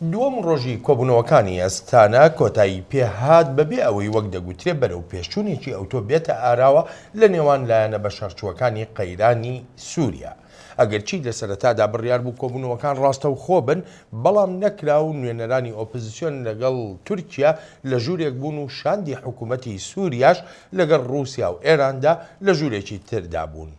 دووەم ڕۆژی کۆبوونەوەکانی ئەستانە کۆتایی پێهات بەبێ ئەوەی وەک دەگوترێت بەرەو پێشچوونێکی ئەوتۆ بێتە ئاراوە لە نێوان لایەنە بەشەڕچووەکانی قەیرانی سووریا. ئەگەرچی لە سەرەتادا بڕیار بوو کۆبوونەوەکان ڕاستە و خۆ بن، بەڵام نەکرا و نوێنەرانی ئۆپۆزیسیۆن لەگەڵ تورکیا لە ژوورێک بوون و شاندی حکوومەتی سووریاش لەگەڵ رووسیا و ئێراندا لە ژوورێکی تردا بوون.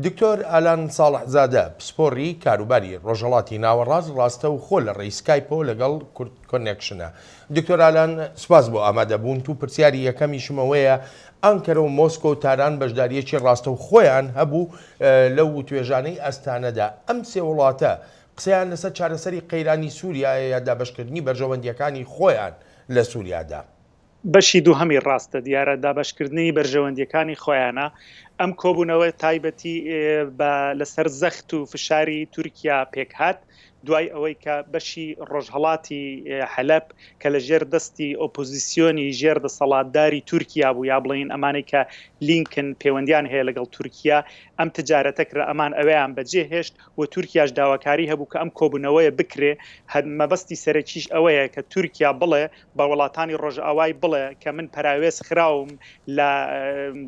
دکتۆر ئالان ساڵحزادە پسپۆڕی کاروباری ڕۆژهەڵاتی ناوەڕاست ڕاستە و خۆ لە ڕێی سکایپۆ لەگەڵ کورد کۆنێکشنە. دکتۆر ئالان سوپاس بۆ ئامادەبوون و پرسیاری یەکەمیشمەوەیە ئەنکەرە و مۆسکۆ و تاران بەشداریەکی ڕاستە و خۆیان هەبوو لەو توێژانەی ئەستانەدا. ئەم سێ وڵاتە قسەیان لەسەر چارەسەری قەیرانی سووریایە یا دابەشکردنی بەرژەوەندیەکانی خۆیان لە سووریادا؟ بەشی دووهەمی ڕاستە، دیارە دابەشکردنی بەرژەوەندیەکانی خۆیانە. ئەم کۆبوونەوەی تایبەتی لەسەر زەخت و فشاری تورکیا پێکهات دوای ئەوەی کە بەشی ڕۆژهەڵاتی حەلەب کە لە ژێر دەستی ئۆپۆزیسیۆنی ژێر دەسەڵاتداری تورکیا بوو، یا بڵین ئەمانەی کە لینکن پەیوەندیان هەیە لەگەڵ تورکیا، ئەم تجارەتەکرا ئەمان ئەوەیان بەجێ هێشت و تورکیاش داواکاری هەبوو کە ئەم کۆبوونەوەیە بکرێ. مەبەستی سەرەکیش ئەوەیە کە تورکیا بڵێ بە وڵاتانی ڕۆژئاوای بڵێ کە من پەراوێز خراوم لە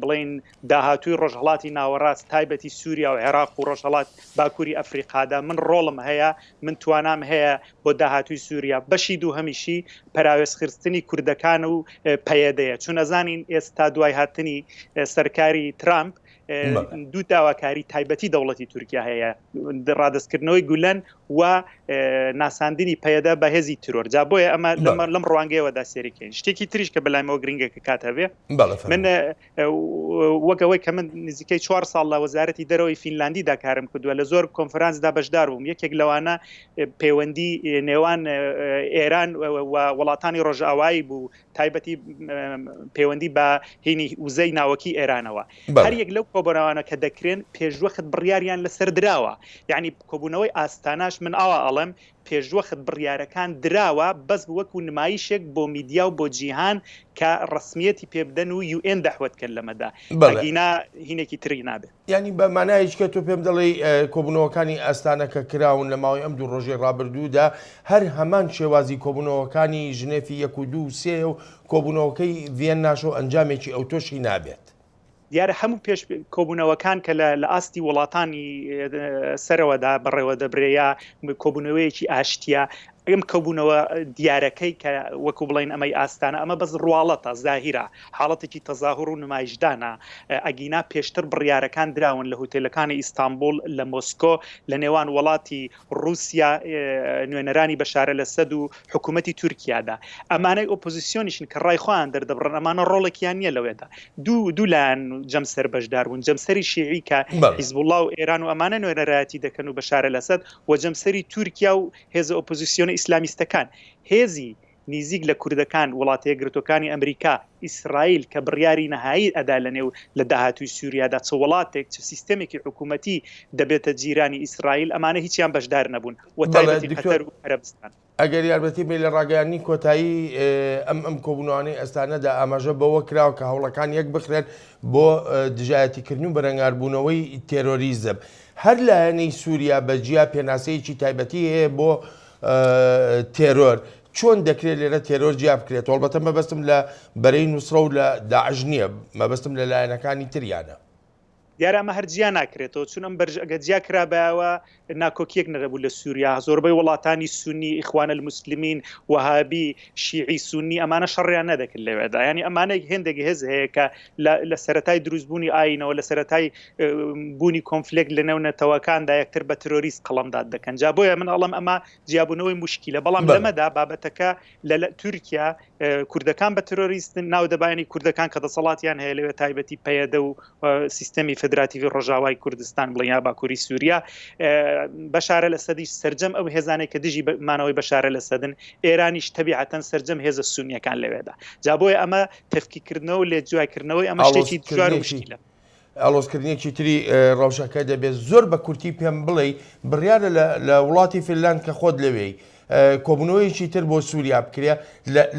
بڵین داهاتووی ڕۆژهەڵاتی ناوەڕاست تایبەتی سووریا و عێراق و ڕۆژهەڵات باکووری ئەفریقادا من ڕۆڵم هەیە، من توانام هەیە بۆ داهاتووی سووریا. بەشی دووهەمیشی پەراوێزخستنی کوردەکان و پەیەدەیە، چون ئەزانین ئێستا دوای هاتنی سەرکاری ترامپ دوو داواکاری تایبەتی دەوڵەتی تورکیا هەیە، ڕادستکردنەوەی گولەن و ناساندنی پەیەدە بە هێزی ترۆر. جا بۆیە ئەمە لەم ڕوانگەیەوەدا سێریکەین. شتێکی تریش کە بەلایمەوە گرنگە کە کات هەبێ، من وەکەوەی کە من نزیکەی 4 ساڵ لە وەزارەتی دەرەوەی فینلاندیدا کارم کردووە، لە زۆر کۆنفرانسدا بەشدار بووم. یەکێک لەوانە پەیوەندی نێوان ئێران و وڵاتانی ڕۆژئاوایی بوو، تایبەتی پەیوەندی بە هینی وزەی ناوەکی ئێرانەوە. هەر یەک لەو کۆبوونەوانە کە دەکرێن پێشوەخت بڕیاریان لەسەر دراوە، یعنی کۆبوونەوەی ئاستاناش من ئاوا ئەڵێم پێشوەخت بڕیارەکان دراوە بەس وەکو نمایشێک بۆ میدیا و بۆ جیهان کە ڕسمیەتی پێبدەن و UN دەحوت کرد لەمەدا، ئەگینا هینێکی تری نابێت. ینی بە مانایش کە تۆ پێم دەڵێ کۆبوونەوەکانی ئەستانە کە کراون لە ماوەی ئەم دوو ڕۆژی ڕابردوودا هەر هەمان شێوازی کۆبوونەوەکانی ژنێفی 1 و 2 و 3 و کۆبوونەوەکەی ڤێنناش و ئەنجامێکی ئەوتۆشی نابێت. دیارە هەموو پێش کۆبوونەوەکان کە لە ئاستی وڵاتانی سەرەوەدا بەڕێوە دەبرێیا کۆبوونەوەیەکی ئاشتیا، ئەم کەبوونەوە دیارەکەی کە وەکو بڵین ئەمەی ئاستانە ئەمە بەس ڕواڵەتە زاهیرە، حاڵەتێکی تەزاهور و نمایشدانە. ئەگینا پێشتر بڕیارەکان دراون لە هۆتێلەکانی ئیستانبول لە مۆسکۆ لە نێوان وڵاتی رووسیا نوێنەرانی بەشارە لەسەد و حکوومەتی تورکیادا. ئەمانەی ئۆپۆزیسیۆنیشن کە ڕای خۆیان دەردەبڕن، ئەمانە ڕۆڵێکیان نییە لەوێدا. دوو لایەن جەمسەر بەشدار بوون، جەمسەری شیعی کە حیزبوڵڵا و ئێران و ئەمانە نوێنەرایەتی دەکەن و بەشارە لەسەد، و جەمسەری تورکیا و هێزە ئۆپۆزیسیۆن ئیسلامیستەکان. هێزی نزیک لە کوردەکان وڵاتە یەکگرتوەکانی ئەمریکا، ئیسرائیل کە بڕیاری نەهایی ئەدا لە نێو لە داهاتووی سووریادا چ وڵاتێک چ سیستەمێکی حکوومەتی دەبێتە جیرانی ئیسرائیل، ئەمانە هیچیان بەشدار نەبوون و تایبەتی قەتەر و عەرەبستان. ئەگەر یارمەتی بێ لە ڕاگەیانی کۆتایی ئەم کۆبوونەوانەی ئەستانەدا ئاماژە بەوە کراوە کە هەوڵەکان یەک بخرێن بۆ دژایەتیکردن و بەرەنگاربوونەوەی تێرۆریزم. هەر لایەنەی سووریا بەجیا پێناسەیەکی تایبەتی هەیە بۆ تێرۆر. چۆن دەکرێت لێرە تێرۆر جیا بکرێت؟ ئەڵبەتە مەبەستم لە بەرەی نووسڕە و لە داعش نییە، مەبەستم لە لایەنەکانی تریانە. دیارە ئەمە هەرجیا ناکرێتەوە، چون ئەم ئەگە جیا کرابایەوە ناکۆکیەک نەدەبوو لە سووریا. زۆربەی وڵاتانی سونی، ئیخوان المسلمین، وهابی، شیعی سونی، ئەمانە شەڕیان نەدەکرد لەوێدا. ینی ئەمانە هێندێک هێز هەیە کە لە سەرەتای دروستبوونی ئاینەوە لە سەرەتای بوونی کۆنفلێکت لە نێو نەتەوەکاندا یەکتر بە ترۆریست قەڵەمداد دەکەن. جا بۆیە من ئەڵەم ئەمە جیابوونەوەی موشکیلە. بەڵام لەمەدا بابەتەکە لە تورکیا کوردەکان بە ترۆریستن، ناو دەبایانی کوردەکان کە دەسەڵاتیان هەیە لەوێ تایبەتی پەیەدە و سیستەمی فدراتیڤی ڕۆژاوای کوردستان بڵین یا باکووری سووریا. بەشارە لەسەدیش سەرجەم ئەو هێزانێک کە دژی مانەوەی بەشارە لەسەدن، ئێرانیش تەبیعەتەن سەرجەم هێزە سونیەکان لەوێدا. جا بۆیە ئەمە تەفکیکردنەوە و لێجوایکردنەوەی ئەمە شتێکی دژوار و مشکیلە. ئاڵۆزکردنیەکی تری ڕەوشەکە دەبێت زۆر بە کورتی پێم بڵێ بڕیارە لە وڵاتی فینلاند کە خۆت لەوێی کۆبوونەوەیەکی تر بۆ سووریا بکرێ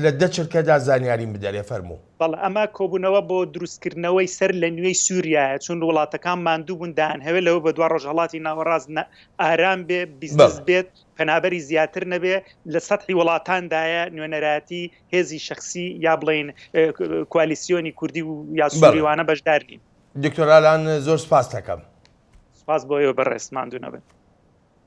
لە دەچرکەدا زانیاریم بدەرێ فەرموو. بەڵ ئەمە کۆبوونەوە بۆ دروستکردنەوەی سەر لە نوێی سووریایە چون وڵاتەکان ماندوو بوون داهەوێ لەوە بە دوا ڕۆژهڵاتی ناوەڕاست ئارام بێ بیزنس بێت پەنابەری زیاتر نەبێ لە سەطحی وڵاتاندایە نوێنەراتی هێزی شخصی یا بڵین کوالیسیۆنی کوردی و یا سووریوانە بەشدار نین. دکتۆرالان زۆر سپاس دەکەم. سپاس بۆ ئێوە بەڕێز ماندوو نەبن.